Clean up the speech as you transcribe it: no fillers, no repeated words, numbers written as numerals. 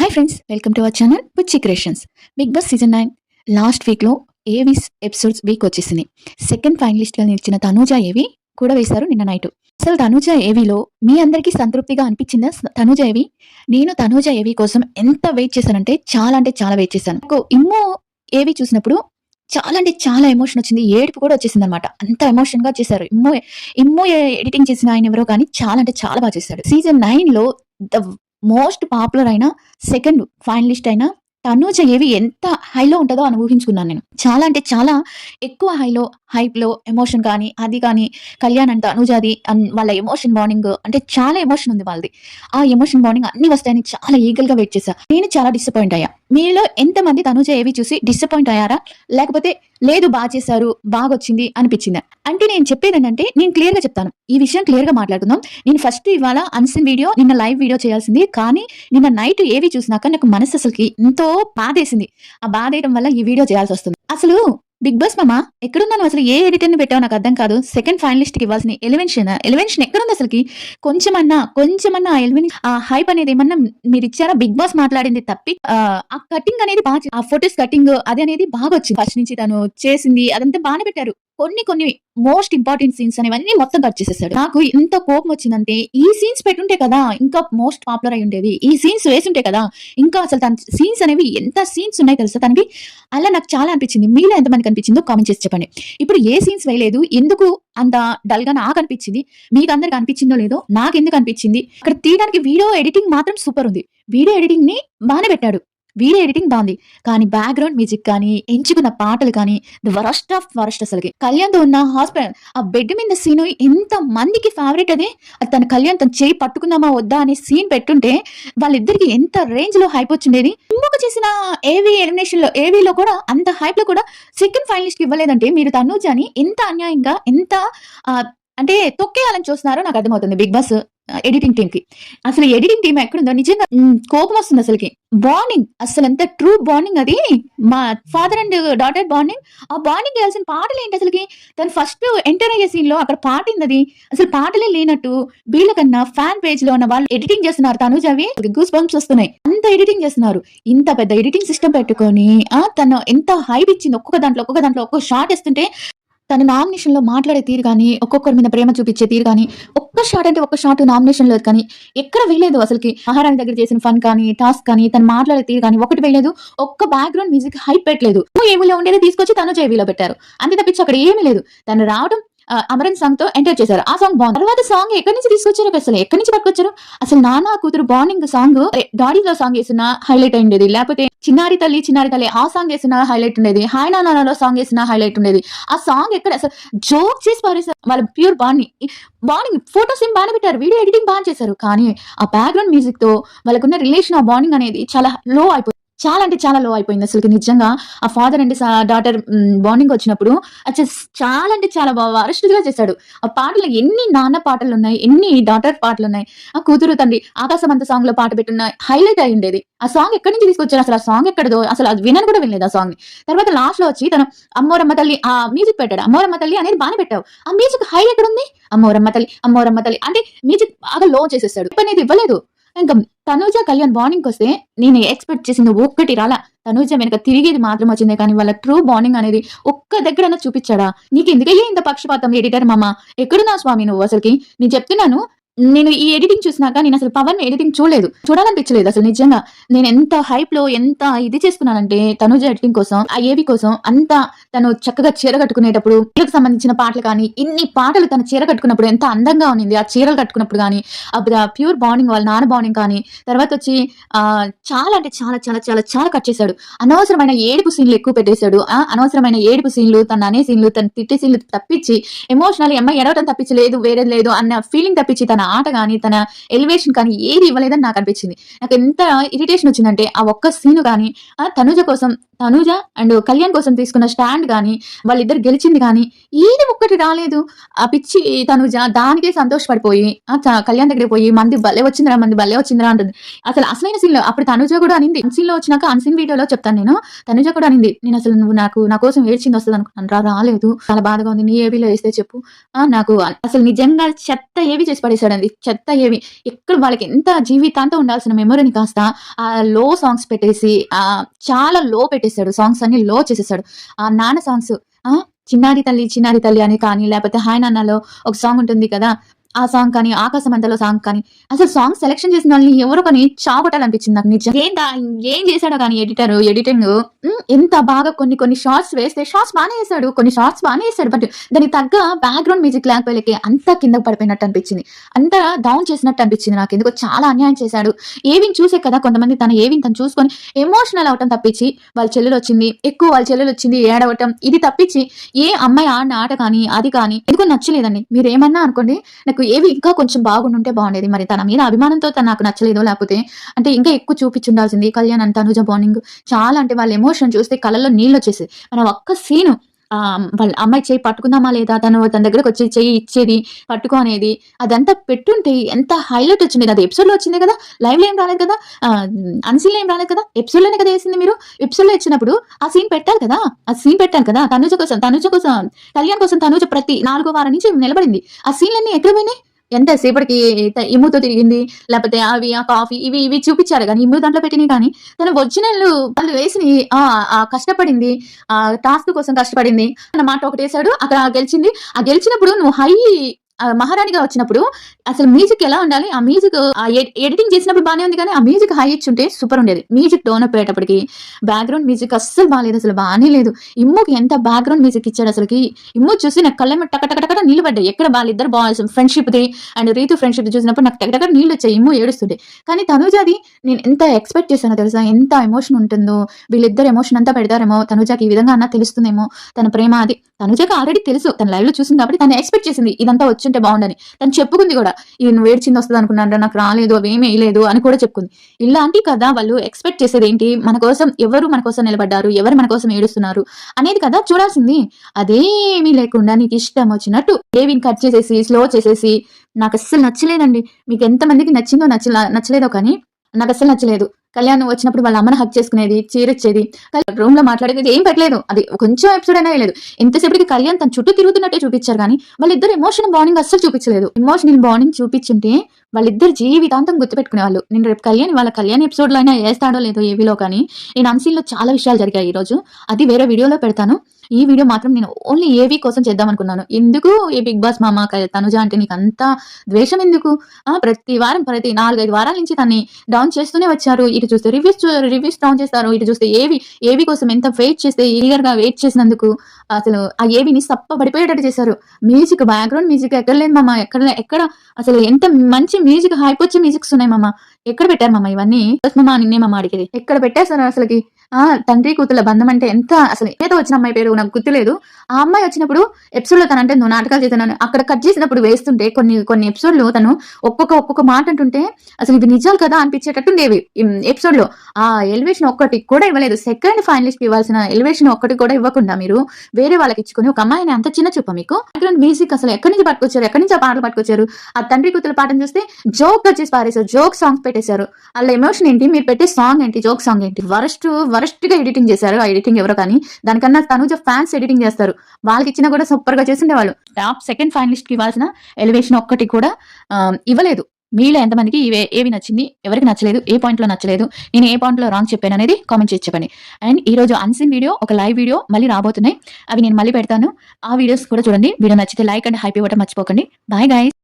Hi friends, welcome to our channel Buchi creations. Bigg Boss season 9 last వీక్లో AV episodes week వచ్చేసింది. Second ఫైనలిస్ట్గా నిలిచిన తనూజ ఏవి కూడా వేశారు నిన్న నైట్. అసలు తనూజ ఏవిలో మీ అందరికీ సంతృప్తిగా అనిపించిందా? తనూజ ఏవి, నేను తనూజ ఏవి కోసం ఎంత వెయిట్ చేశానంటే చాలా వెయిట్ చేశాను. నాకు ఇమ్మో ఏవి చూసినప్పుడు చాలా అంటే చాలా ఎమోషన్ వచ్చింది, ఏడుపు కూడా వచ్చేసింది అనమాట. అంత ఎమోషన్ గా చేశారు. ఇమ్మో ఎడిటింగ్ చేసిన ఆయన ఎవరో కానీ చాలా అంటే చాలా బాగా చేశాడు. సీజన్ 9లో ద మోస్ట్ పాపులర్ అయిన సెకండ్ ఫైనలిస్ట్ అయిన తనూజ ఏవి ఎంత హైలో ఉంటుందో అని ఊహించుకున్నాను నేను. చాలా అంటే చాలా ఎక్కువ హైలో, హైప్ లో ఎమోషన్ కానీ అది కానీ కళ్యాణ్ అండ్ తనూజాది వాళ్ళ ఎమోషన్ బాండింగ్ అంటే చాలా ఎమోషన్ ఉంది వాళ్ళది. ఆ ఎమోషన్ బాండింగ్ అన్ని వస్తాయని చాలా ఈగల్ గా వెయిట్ చేశా. నేను చాలా డిసప్పాయింట్ అయ్యా. మీలో ఎంతమంది తనూజ ఏవి చూసి డిసప్పాయింట్ అయ్యారా, లేకపోతే లేదు బాగా చేశారు, బాగా వచ్చింది అనిపించిందా? అంటే నేను చెప్పేది ఏంటంటే, నేను క్లియర్ గా చెప్తాను, ఈ విషయం క్లియర్ గా మాట్లాడుకుందాం. నేను ఫస్ట్ ఇవాళ అన్సీన్ వీడియో, నిన్న లైవ్ వీడియో చేయాల్సింది, కానీ నిన్న నైట్ ఏవి చూసినాక నాకు మనసు అసలుకి ఎంతో బాధేసింది. ఆ బాధేయడం వల్ల ఈ వీడియో చేయాల్సి వస్తుంది. అసలు బిగ్ బాస్ మామ ఎక్కడున్నాను, అసలు ఏ ఎడిటర్ ని పెట్టావు నాకు అర్థం కాదు. సెకండ్ ఫైనలిస్ట్ కి ఇవ్వాల్సిన ఎలివెన్షన్ ఎక్కడుంది అసలుకి? కొంచెమన్నా ఆ హైప్ అనేది ఏమన్నా మీరు ఇచ్చారా? బిగ్ బాస్ మాట్లాడింది తప్పి ఆ కటింగ్ అనేది బాగా, ఆ ఫొటోస్ కటింగ్ అది అనేది బాగా వచ్చింది. ఫస్ట్ నుంచి తను చేసింది అదంతా బాగానే పెట్టారు. కొన్ని మోస్ట్ ఇంపార్టెంట్ సీన్స్ అనేవన్నీ మొత్తం కట్ చేసేసాడు. నాకు ఎంత కోపం వచ్చిందంటే, ఈ సీన్స్ పెట్టుంటే కదా ఇంకా మోస్ట్ పాపులర్ అయి ఉండేది. ఈ సీన్స్ వేసుంటే కదా ఇంకా అసలు తన సీన్స్ అనేవి ఎంత సీన్స్ ఉన్నాయి తెలుసా తనకి. అలా నాకు చాలా అనిపించింది. మీలో ఎంతమందికి అనిపించిందో కామెంట్ చేసి చెప్పండి. ఇప్పుడు ఏ సీన్స్ వేయలేదు, ఎందుకు అంత డల్ గా నాకు అనిపించింది, మీకు అందరికి అనిపించిందో లేదో నాకు ఎందుకు అనిపించింది. అక్కడ తీయడానికి వీడియో ఎడిటింగ్ మాత్రం సూపర్ ఉంది. వీడియో ఎడిటింగ్ ని బాగానే పెట్టాడు, వీడియో ఎడిటింగ్ బాగుంది. కానీ బ్యాక్గ్రౌండ్ మ్యూజిక్ కానీ, ఎంచుకున్న పాటలు కానీ వరస్ట్ ఆఫ్ వరస్ట్. అసలుకి కళ్యాణ్ తో ఉన్న హాస్పిటల్ ఆ బెడ్ మీద సీన్ ఎంత మందికి ఫేవరెట్. అది తన కళ్యాణ్ తన చేయి పట్టుకుందామా వద్దా అనే సీన్ పెట్టుంటే వాళ్ళిద్దరికి ఎంత రేంజ్ లో హైప్ వచ్చిండేది. ఇంకొక చేసిన ఏవి ఎలిమినేషన్ లో, ఏవీలో కూడా అంత హైప్ లో కూడా సెకండ్ ఫైనలిస్ట్ కి ఇవ్వలేదంటే మీరు తనూజని ఎంత అన్యాయంగా, ఎంత అంటే తొక్కేయాలని చూస్తున్నారో నాకు అర్థమవుతుంది బిగ్ బాస్ ఎడిటింగ్ టీమ్ కి. అసలు ఎడిటింగ్ టీమ్ ఎక్కడుందో నిజంగా కోపం వస్తుంది అసలుకి. బాండింగ్ అసలు ఎంత ట్రూ బాండింగ్ అది, మా ఫాదర్ అండ్ డాటర్ బాండింగ్. ఆ బాండింగ్ వేయాల్సిన పాటలు ఏంటి అసలుకి? తను ఫస్ట్ ఎంటర్ అయ్యే సీన్ లో అక్కడ పాటింది అది అసలు పాటలే లేనట్టు. వీళ్ళకన్నా ఫ్యాన్ పేజ్ లో ఉన్న వాళ్ళు ఎడిటింగ్ చేస్తున్నారు. తనుజావి గూస్ బంప్స్ వస్తున్నాయి, అంత ఎడిటింగ్ చేస్తున్నారు. ఇంత పెద్ద ఎడిటింగ్ సిస్టమ్ పెట్టుకొని తను ఎంత హైప్ ఇచ్చింది. ఒక్కొక్క దాంట్లో ఒక్కొక్క షాట్ ఇస్తుంటే తన నామినేషన్ లో మాట్లాడే తీరు కానీ, ఒక్కొక్కరి మీద ప్రేమ చూపించే తీరు కానీ, ఒక్క షాట్ నామినేషన్ లేదు కానీ ఎక్కడ వేయలేదు. అసలుకి మహారాణి దగ్గర చేసిన ఫన్ కానీ, టాస్క్ కానీ, తను మాట్లాడే తీరు కానీ ఒకటి వేయలేదు. ఒక్క బ్యాక్గ్రౌండ్ మ్యూజిక్ హైప్ పెట్టలేదు. ఏమీలో ఉండేది తీసుకొచ్చి తను ఏవీలో పెట్టారు. అంతే తప్పించి అక్కడ ఏమీ లేదు. తను రావడం అమరన్ సాంగ్ తో ఎంటర్ చేశారు. ఆ సాంగ్ బాగుంది. తర్వాత సాంగ్ ఎక్కడి నుంచి తీసుకొచ్చారు, అసలు ఎక్కడి నుంచి పట్టుకొచ్చారు? అసలు నాన్న కూతురు బాండింగ్ సాంగ్ డాడీలో సాంగ్ వేసిన హైలైట్ అయ్యేది, లేకపోతే చిన్నారి తల్లి ఆ సాంగ్ వేసిన హైలైట్ ఉండేది, హాయ్ నాన్నలో సాంగ్ వేసిన హైలైట్ ఉండేది. ఆ సాంగ్ ఎక్కడ అసలు జోక్ చేసి పారేశారు. వాళ్ళ ప్యూర్ బాండింగ్ ఫోటోస్ ఏం బాగానే పెట్టారు, వీడియో ఎడిటింగ్ బాగా చేశారు. కానీ ఆ బ్యాక్గ్రౌండ్ మ్యూజిక్ తో వాళ్ళకున్న రిలేషన్, ఆ బాండింగ్ అనేది చాలా లో అయిపోయింది. చాలా అంటే చాలా లో అయిపోయింది అసలు. నిజంగా ఆ ఫాదర్ అండ్ డాటర్ బాండింగ్ వచ్చినప్పుడు చాలా అంటే చాలా వరస్ట్ గా చేశాడు. ఆ పాటలు ఎన్ని నాన్న పాటలు ఉన్నాయి, ఎన్ని డాటర్ పాటలు ఉన్నాయి. ఆ కూతురు తండ్రి ఆకాశం అంత సాంగ్ లో పాట పెట్టున్న హైలైట్ అయి ఉండేది. ఆ సాంగ్ ఎక్కడి నుంచి తీసుకొచ్చారు? అసలు ఆ సాంగ్ ఎక్కడదో అసలు అది వినని కూడా వినలేదు ఆ సాంగ్ ని. తర్వాత లాస్ట్ లో వచ్చి తను అమ్మోరమ్మ తల్లి ఆ మ్యూజిక్ పెట్టాడు. అమ్మోరమ్మ తల్లి అనేది బాగానే పెట్టావు. ఆ మ్యూజిక్ హై ఎక్కడ ఉంది? అమ్మోరమ్మ తల్లి అంటే మ్యూజిక్ బాగా లో చేసేసాడు. అనేది ఇవ్వలేదు. ఇంకా తనూజ కళ్యాణ్ బాండింగ్ వస్తే నేను ఎక్స్పెక్ట్ చేసింది ఒక్కటి రాలా. తనూజ వెనక తిరిగేది మాత్రం వచ్చింది, కానీ వాళ్ళ ట్రూ బాండింగ్ అనేది ఒక్క దగ్గర చూపించాడా? నీకు ఎందుకయ్యే ఇంత పక్షపాతం ఎడిటర్ మామ? ఎక్కడున్నా స్వామి నువ్వు? అసలుకి నేను చెప్తున్నాను, నేను ఈ ఎడిటింగ్ చూసినాక నేను అసలు పవన్ ఎడిటింగ్ చూడాలనిపించలేదు అసలు. నిజంగా నేను ఎంత హైప్ లో ఎంత ఇది చేసుకున్నానంటే తనూజ ఎడిటింగ్ కోసం, ఆ ఏవి కోసం అంత తను చక్కగా చీర కట్టుకునేటప్పుడు చీరకు సంబంధించిన పాటలు కానీ, ఇన్ని పాటలు తను చీర కట్టుకున్నప్పుడు ఎంత అందంగా ఉంది. ఆ చీరలు కట్టుకున్నప్పుడు కానీ, ఆ ప్యూర్ బాండింగ్, వాళ్ళ నాన్న బాండింగ్ కానీ, తర్వాత వచ్చి చాలా అంటే చాలా చాలా చాలా చాలా కట్ చేశాడు. అనవసరమైన ఏడుపు సీన్లు ఎక్కువ పెట్టేశాడు. అనవసరమైన ఏడుపు సీన్లు, తన అనే సీన్లు, తన తిట్టే సీన్లు తప్పించి, ఎమోషనల్ అమ్మాయి ఎడవటం తప్పించి లేదు, వేరేది లేదు అన్న ఫీలింగ్ తప్పించి తన ఆట కానీ, తన ఎలివేషన్ కానీ ఏది ఇవ్వలేదని నాకు అనిపించింది. నాకు ఎంత ఇరిటేషన్ వచ్చిందంటే ఆ ఒక్క సీను కానీ తనుజ కోసం తనూజ అండ్ కళ్యాణ్ కోసం తీసుకున్న స్టాండ్ గాని, వాళ్ళిద్దరు గెలిచింది గాని, ఏది ఒక్కటి రాలేదు. ఆ పిచ్చి తనూజ దానికే సంతోషపడిపోయి కళ్యాణ్ దగ్గరికి పోయి మంది భలే వచ్చిందిరా అంటుంది. అసలైన సీన్‌లో అప్పుడు తనూజ కూడా అనింది. సీన్‌లో వచ్చినాక అన్‌సీన్ వీడియోలో చెప్తాను నేను. తనూజ కూడా అనింది. "నేనసలు నువ్వు నా కోసం ఏడ్చింది వస్తదనుకున్నాను రా రాలేదు. చాలా బాధగా ఉంది. నీ ఏవీలో ఏస్తే చెప్పు. నాకు అసలు నిజంగా చెత్త ఏవి చేసి పడేసాడండి. చెత్త ఏవి. ఎక్కడ వాళ్ళకి ఎంత జీవితాంతం ఉండాల్సిన మెమొరీని కాస్త లో సాంగ్స్ పెట్టేసి చాలా లో పెట్టేసాడు. సాంగ్స్ అన్ని లో చేసేసాడు. ఆ నాన్న సాంగ్స్ ఆ! 'చిన్నారి తల్లి' అని కానీ, లేకపోతే 'హాయ్ నాన్నలో' ఒక సాంగ్ ఉంటుంది కదా! ఆ సాంగ్ కానీ, 'ఆకాశమంతలో' సాంగ్ కానీ, అసలు సాంగ్ సెలక్షన్ చేసిన వాళ్ళని ఎవరో కానీ చావగొట్టాలనిపించింది నాకు నిజం. ఏం చేశాడో కానీ ఎడిటింగు ఎంత బాగా కొన్ని షార్ట్స్ వేస్తే షార్ట్స్ బానే ఏసాడు. కొన్ని షార్ట్స్ బానే ఏసాడు. బట్ దానికి తగ్గ బ్యాక్‌గ్రౌండ్ మ్యూజిక్ లేకపోయేలకి అంతా కిందకి పడిపోయినట్టు అనిపించింది. అంతా డౌన్ చేసినట్టు అనిపించింది నాకెందుకో. చాలా అన్యాయం చేశాడు. ఏవిని చూసే కదా కొంతమంది ఏవిని తను చూసుకొని ఎమోషనల్ అవ్వటం తప్పించి, వాళ్ళ చెల్లెలొచ్చింది ఏడవటం ఇది తప్పించి ఏ అమ్మాయి ఆడిన ఆట కానీ, అది కానీ ఎందుకో నచ్చలేదండి. మీరేమన్నా అనుకోండి. నాకు ఏవి ఇంకా కొంచెం బాగుండుంటే బాగుండేది. మరి తన మీద అభిమానంతో నాకు నచ్చలేదో, లేకపోతే అంటే ఇంకా ఎక్కువ చూపించుండాల్సింది. కళ్యాణ్ అండ్ తనుజ బాండింగ్ చాలా అంటే వాళ్ళ ఎమోషన్ చూస్తే కళ్ళల్లో నీళ్ళొచ్చేసాయి. మనం ఒక్క సీను వాళ్ళ అమ్మాయి చెయ్యి పట్టుకుందామా లేదా, తన దగ్గరకొచ్చి చెయ్యి ఇచ్చేది, పట్టుకో అనేది అదంతా పెట్టుంటే ఎంత హైలైట్ వచ్చిండేది. అది ఎపిసోడ్‌లో వచ్చిందే కదా! లైవ్‌లో ఏం రాలేదు కదా! అన్‌సీన్‌లో ఏం రాలేదు కదా! ఎపిసోడ్‌లోనే కదా ఏసింది మీరు. ఎపిసోడ్‌లో ఇచ్చినప్పుడు ఆ సీన్ పెట్టాలి కదా! తనుజ కోసం కళ్యాణ్ కోసం తనుజ ప్రతి 4 వారం నుంచి నిలబడింది. ఆ సీన్‌లన్నీ ఎక్కడ పోయినాయి? ఎంత సేపటికి ఇమ్ముతో తిరిగింది. లేకపోతే ఆ కాఫీ ఇవి చూపిచ్చారు గానీ, ఇమ్ము దాంట్లో పెట్టినయి కానీ, తన ఒరిజినల్ వాళ్ళు వేసినయి కష్టపడింది. టాస్క్ కోసం కష్టపడింది అన్న మాట ఒకటేసాడు. అక్కడ గెలిచింది. ఆ గెలిచినప్పుడు నువ్వు మహారాణిగా వచ్చినప్పుడు అసలు మ్యూజిక్ ఎలా ఉండాలి? ఆ మ్యూజిక్ ఎడిటింగ్ చేసినప్పుడు బానే ఉంది కానీ, ఆ మ్యూజిక్ హై ఇచ్చుంటే సూపర్ ఉండేది. మ్యూజిక్ డౌన్ అయిపోయేటప్పటికి బ్యాక్‌గ్రౌండ్ మ్యూజిక్ అస్సలు బాలేదు. అసలు బానే లేదు. ఇమ్ముకి ఎంత బ్యాక్‌గ్రౌండ్ మ్యూజిక్ ఇచ్చాడు అసలకి. ఇమ్ము చూసి నాకు కళ్ళెమ్మట టక టక టక నీళ్లు పడ్డాయి. ఎక్కడ వాళ్ళిద్దరు ఫ్రెండ్‌షిప్‌ది అండ్ రీతు ఫ్రెండ్‌షిప్ చూసినప్పుడు నాకు టక టక నీళ్లొచ్చాయి. ఇమ్ము ఏడుస్తుండే. కానీ తనుజది నేను ఎంత ఎక్స్‌పెక్ట్ చేశానో తెలుసా? ఎంత ఎమోషన్ ఉంటుందో, వీళ్ళిద్దరు ఎమోషన్ అంతా పెడతారేమో, తనుజకి ఈ విధంగా అన్నా తెలుస్తుందేమో తన ప్రేమ అది. తనుజకి ఆల్రెడీ తెలుసు. తను లైవ్‌లో చూసింది కాబట్టి తను ఎక్స్‌పెక్ట్ చేసింది. ఇదంతా వచ్చుంటే బాగుండని. తను చెప్పుకుంది కూడా. ఇది నువ్వు ఏడ్చింది వస్తది అనుకున్నానురా, నాకు రాలేదు, అవేమీ ఎయలేదు అని కూడా చెప్పుకుంది. ఇలాంటి కదా వాళ్ళు ఎక్స్‌పెక్ట్ చేసేదేంటి? ఎవరు మన కోసం నిలబడ్డారు? ఎవరు మన కోసం ఏడుస్తున్నారు? అనేది కదా చూడాల్సింది. అదేమీ లేకుండా నీకిష్టం వచ్చినట్టు ఏవిని కట్ చేసేసి, స్లో చేసేసి నాకస్సలు నచ్చలేదండి. మీకెంతమందికి నచ్చిందో నచ్చలేదో కానీ నాకస్సలు నచ్చలేదు. కళ్యాణ్ వచ్చినప్పుడు వాళ్ళ అమ్మని హగ్ చేసుకునేది, చీరిచ్చేది, రూమ్‌లో మాట్లాడేది ఏం పెట్టలేదు. అది కొంచెం ఎపిసోడ్ అయినా ఎయలేదు. ఎంతసేపటికి కళ్యాణ్ తన చుట్టూ తిరుగుతున్నట్టే చూపిచ్చారు గానీ, వాళ్ళిద్దరు ఎమోషనల్ బాండింగ్ అస్సలు చూపిచ్చలేదు. ఎమోషనల్ బాండింగ్ చూపిచ్చుంటే వాళ్ళిద్దరు జీవితాంతం గుర్తుపెట్టుకునేవాళ్ళు. నేను రేపు కళ్యాణ్ ఎపిసోడ్‌లో అయినా ఏస్తాడో లేదో ఏవీలో కానీ, నేను అన్‌సీన్‌లో చాలా విషయాలు జరిగాయి ఈరోజు. అది వేరే వీడియోలో పెడతాను. ఈ వీడియో మాత్రం నేను ఓన్లీ ఏవీ కోసం చేద్దామనుకున్నాను. ఎందుకు ఈ బిగ్ బాస్ మామ తనుజ అంటే నీకంత ద్వేషం ఎందుకు? ప్రతి వారం 4, 5 వారాల నుంచి తనని డౌన్ చేస్తూనే వచ్చారు. ఇటు చూస్తే రివ్యూస్ డౌన్ చేస్తారు. ఇటు చూస్తే ఏవి కోసం ఎంత వెయిట్ చేస్తే ఈగర్‌గా వెయిట్ చేసినందుకు అసలు ఆ ఏవిని పడిపోయేటట్టు చేశారు. బ్యాక్‌గ్రౌండ్ మ్యూజిక్ ఎక్కడ లేదు మామ. ఎక్కడ అసలు ఎంత మంచి మ్యూజిక్ హైపొచ్చే మ్యూజిక్స్ ఉన్నాయి మామ. ఎక్కడ పెట్టారు మామ ఇవన్నీ? నిన్నే మామ అడిగేది. ఎక్కడ పెట్టేసారు అసలకి? తండ్రి కూతుర్ల బంధం అంటే ఎంత అసలు ఏదో వచ్చిన అమ్మాయి పేరు నాకు గుర్తులేదు. ఆ అమ్మాయి వచ్చినప్పుడు ఎపిసోడ్‌లో తనంటే నువ్వు నాటకాలు చేస్తున్నాను అక్కడ కట్ చేసినప్పుడు వేస్తుంటే కొన్ని ఎపిసోడ్‌లో తను ఒక్కొక్క మాట అంటుంటే అసలు ఇది నిజాలు కదా అనిపించేటట్టుండేవి. ఎపిసోడ్‌లో ఆ ఎలివేషన్ ఒక్కటి కూడా ఇవ్వలేదు. సెకండ్ ఫైనలిస్ట్‌కి ఇవ్వాల్సిన ఎలివేషన్ ఒక్కటి కూడా ఇవ్వకుండా మీరు వేరే వాళ్ళకి ఇచ్చుకొని ఒక అమ్మాయిని అంత చిన్న చూపా మీకు? బ్యాక్‌గ్రౌండ్ మ్యూజిక్ అసలు ఎక్కడి నుంచి పట్టుకొచ్చారు? ఎక్కడి నుంచి ఆ పాటలు పట్టుకొచ్చారు? ఆ తండ్రి కూతుర్ల పాటను చూస్తే జోక్ కట్ చేసి పారేశారు. జోక్ సాంగ్స్ పెట్టేశారు. ఆళ్ళ ఎమోషన్ ఏంటి? మీరు పెట్టే సాంగ్ ఏంటి? జోక్ సాంగ్ ఏంటి? వరస్ట్‌గా ఎడిటింగ్ చేశారు. ఆ ఎడిటింగ్ ఎవరో కానీ దానికన్నా తనుజ ఫ్యాన్స్ ఎడిటింగ్ చేస్తారు. వాళ్ళకిచ్చినా కూడా సూపర్‌గా చేసుండేవాళ్ళు. టాప్ సెకండ్ ఫైనలిస్ట్‌కి ఇవ్వాల్సిన ఎలివేషన్ ఒక్కటి కూడా ఇవ్వలేదు. మీలో ఎంతమందికి ఏవి నచ్చింది? ఎవరికి నచ్చలేదు? ఏ పాయింట్‌లో నచ్చలేదు? నేను ఏ పాయింట్‌లో రాంగ్ చెప్పాననేది కామెంట్ చేసి చెప్పండి. అండ్ ఈరోజు అన్‌సీన్ వీడియో, ఒక లైవ్ వీడియో మళ్ళీ రాబోతున్నాయి. అవి నేను మళ్ళీ పెడతాను. ఆ వీడియోస్ కూడా చూడండి. వీడియో నచ్చితే లైక్ అండ్ హైప్ ఇవ్వడం మర్చిపోకండి. Bye guys.